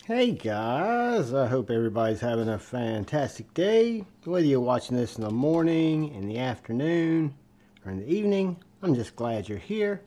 Hey guys, I hope everybody's having a fantastic day. Whether you're watching this in the morning, in the afternoon, or in the evening, I'm just glad you're here.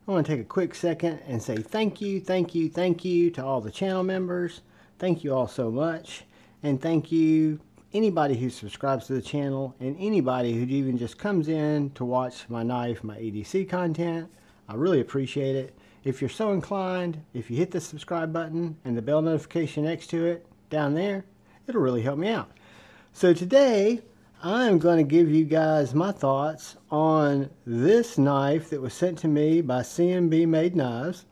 I want to take a quick second and say thank you to all the channel members. Thank you all so much. And thank you anybody who subscribes to the channel and anybody who even just comes in to watch my knife, my EDC content. I really appreciate it. If you're so inclined, if you hit the subscribe button and the bell notification next to it down there, it'll really help me out. So today, I'm going to give you guys my thoughts on this knife that was sent to me by CMBMADEKNIVES.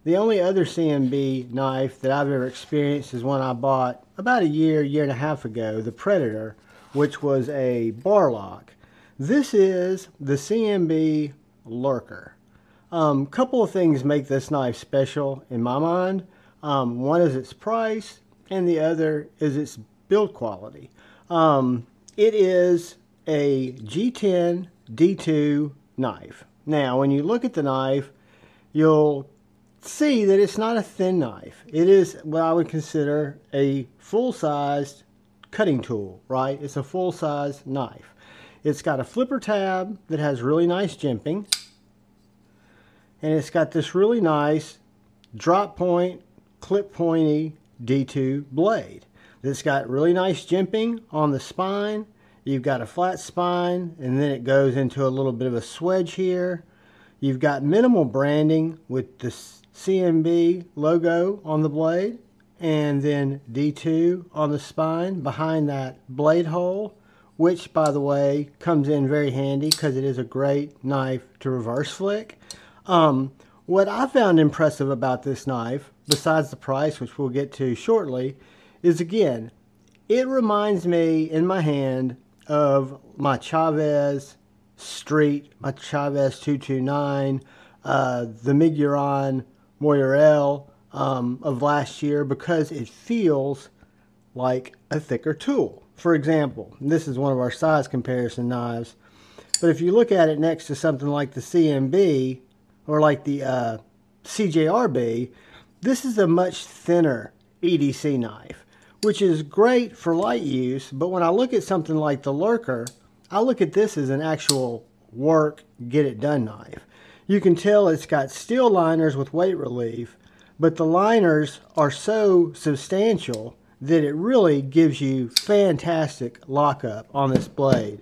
The only other CMB knife that I've ever experienced is one I bought about a year and a half ago, the Predator, which was a bar lock. This is the CMB Lurker. Couple of things make this knife special in my mind. One is its price, and the other is its build quality. It is a G10 D2 knife. Now, when you look at the knife, you'll see that it's not a thin knife. It is what I would consider a full-sized cutting tool, right? It's a full-size knife. It's got a flipper tab that has really nice jimping. And it's got this really nice drop point, clip pointy D2 blade. It's got really nice jimping on the spine. You've got a flat spine, and then it goes into a little bit of a swedge here. You've got minimal branding with the CMB logo on the blade, and then D2 on the spine behind that blade hole, which, by the way, comes in very handy because it is a great knife to reverse flick. What I found impressive about this knife, besides the price, which we'll get to shortly, is again, it reminds me in my hand of my Chavez Street, my Chavez 229, the Miguron Moirel of last year, because it feels like a thicker tool. For example, this is one of our size comparison knives, but if you look at it next to something like the CMB, or like the CJRB, this is a much thinner EDC knife, which is great for light use, but when I look at something like the Lurker, I look at this as an actual work, get it done knife. You can tell it's got steel liners with weight relief, but the liners are so substantial that it really gives you fantastic lockup on this blade.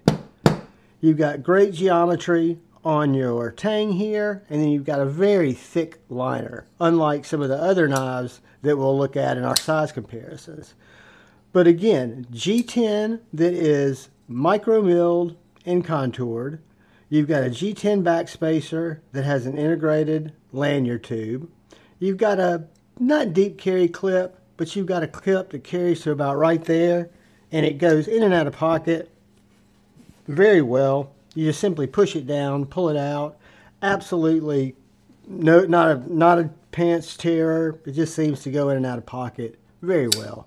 You've got great geometry on your tang here, and then you've got a very thick liner, unlike some of the other knives that we'll look at in our size comparisons. But again, G10 that is micro milled and contoured. You've got a G10 backspacer that has an integrated lanyard tube. You've got a not deep carry clip, but you've got a clip that carries to about right there, and it goes in and out of pocket very well. You just simply push it down, pull it out. Absolutely not a pants tearer. It just seems to go in and out of pocket very well.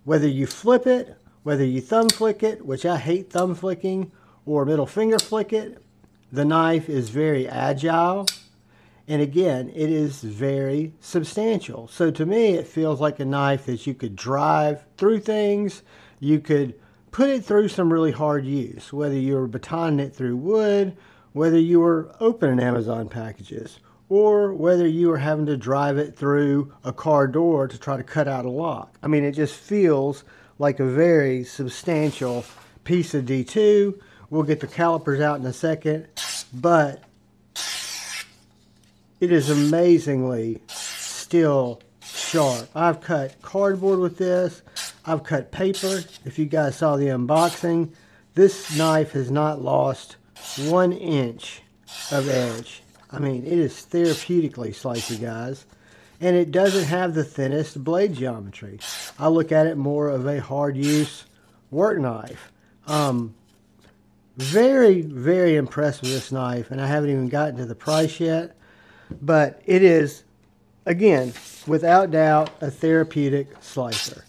Whether you flip it, whether you thumb flick it, which I hate thumb flicking, or middle finger flick it, the knife is very agile. And again, it is very substantial. So to me, it feels like a knife that you could drive through things. You could put it through some really hard use, whether you were batoning it through wood, whether you were opening Amazon packages, or whether you were having to drive it through a car door to try to cut out a lock. I mean, it just feels like a very substantial piece of D2. We'll get the calipers out in a second, but it is amazingly still sharp. I've cut cardboard with this. I've cut paper. If you guys saw the unboxing, this knife has not lost 1 inch of edge. I mean, it is therapeutically slicey, guys. And it doesn't have the thinnest blade geometry. I look at it more of a hard use work knife. Very, very impressed with this knife, and I haven't even gotten to the price yet. But it is, again, without doubt, a therapeutic slicer.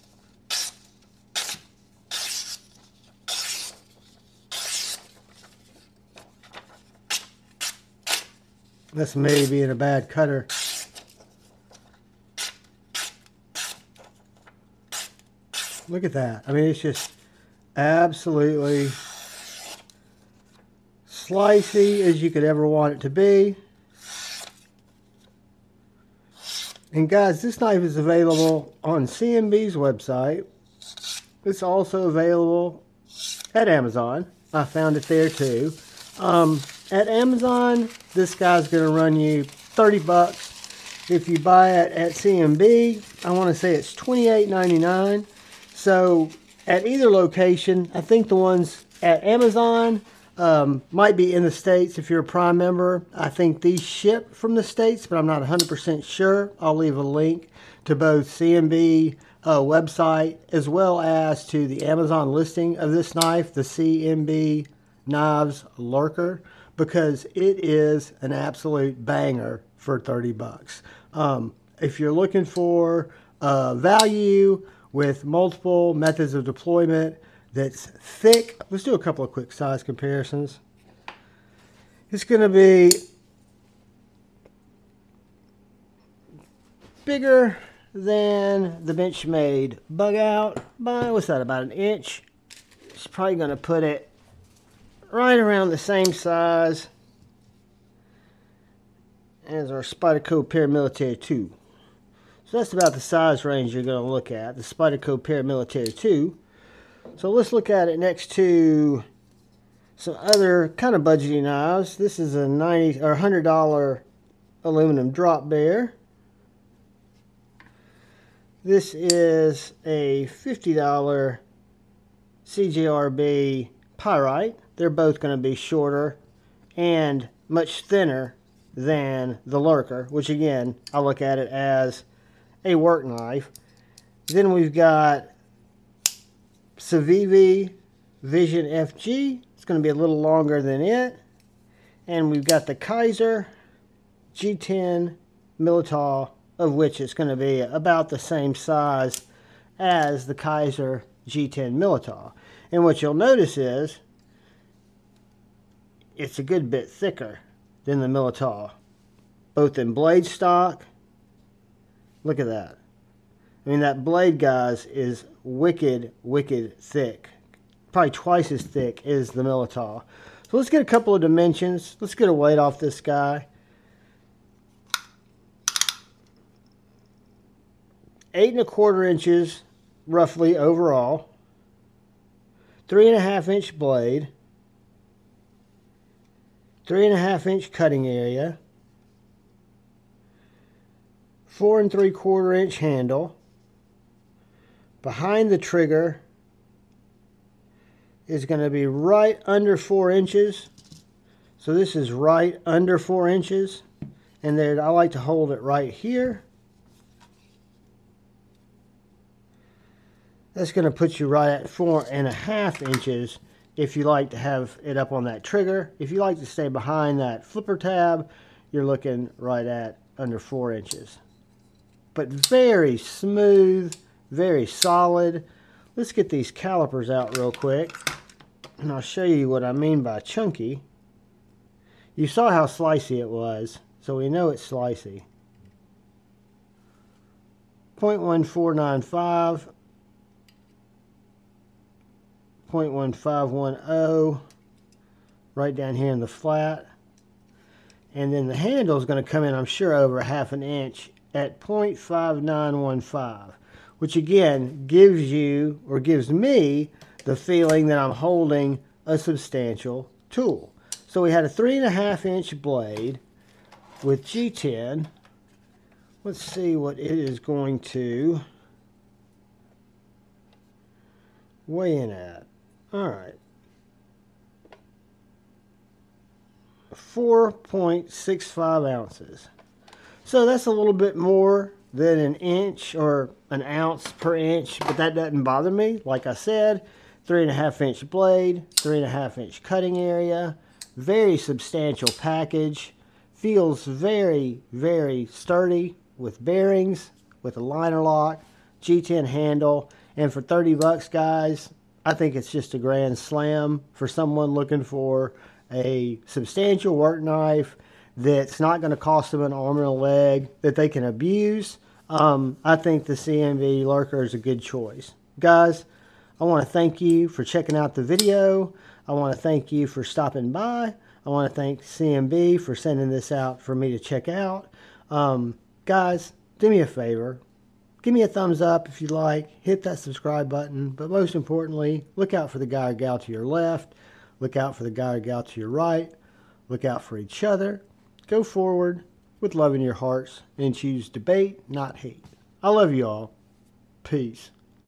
This may be in a bad cutter. Look at that. I mean, it's just absolutely slicey as you could ever want it to be. And guys, this knife is available on CMB's website. It's also available at Amazon. I found it there too. At Amazon, this guy's going to run you 30 bucks. If you buy it at CMB, I want to say it's $28.99. So at either location, I think the ones at Amazon might be in the States if you're a Prime member. I think these ship from the States, but I'm not 100% sure. I'll leave a link to both CMB website as well as to the Amazon listing of this knife, the CMB Knives Lurker, because it is an absolute banger for 30 bucks. If you're looking for value with multiple methods of deployment that's thick, let's do a couple of quick size comparisons. It's going to be bigger than the Benchmade Bug Out by, what's that, about an inch. It's probably going to put it right around the same size as our Spyderco Paramilitary 2. So that's about the size range you're going to look at, the Spyderco Paramilitary 2. So let's look at it next to some other kind of budgety knives. This is a $90 or $100 aluminum drop bear. This is a $50 CJRB Pyrite. They're both going to be shorter and much thinner than the Lurker, which again, I look at it as a work knife. Then we've got Civivi Vision FG. It's going to be a little longer than it. And we've got the Kaiser G10 Militaw, of which it's going to be about the same size as the Kaiser G10 Militaw. And what you'll notice is it's a good bit thicker than the Militaw, both in blade stock. Look at that. I mean, that blade, guys, is wicked, wicked thick. Probably twice as thick as the Militaw. So let's get a couple of dimensions. Let's get a weight off this guy. 8 1/4 inches, roughly, overall. 3 1/2 inch blade. 3 1/2 inch cutting area. 4 3/4 inch handle. Behind the trigger is going to be right under 4 inches. So this is right under 4 inches. And there, I like to hold it right here. That's going to put you right at 4 1/2 inches if you like to have it up on that trigger. If you like to stay behind that flipper tab, you're looking right at under 4 inches. But very smooth, very solid. Let's get these calipers out real quick, and I'll show you what I mean by chunky. You saw how slicey it was, so we know it's slicey. 0.1495, 0.1510, right down here in the flat. And then the handle is going to come in, I'm sure, over 1/2 inch at 0.5915, which again gives you, or gives me, the feeling that I'm holding a substantial tool. So we had a 3 1/2 inch blade with G10. Let's see what it is going to weigh in at. Alright. 4.65 ounces. So that's a little bit more than an inch or an ounce per inch, but that doesn't bother me. Like I said, 3 1/2 inch blade, 3 1/2 inch cutting area, very substantial package, feels very, very sturdy with bearings, with a liner lock, G10 handle, and for 30 bucks, guys, I think it's just a grand slam for someone looking for a substantial work knife that's not going to cost them an arm and a leg, that they can abuse. I think the CMB Lurker is a good choice. Guys, I want to thank you for checking out the video. I want to thank you for stopping by. I want to thank CMB for sending this out for me to check out. Guys, do me a favor. Give me a thumbs up if you like. Hit that subscribe button. But most importantly, look out for the guy or gal to your left. Look out for the guy or gal to your right. Look out for each other. Go forward with love in your hearts and choose debate, not hate. I love you all. Peace.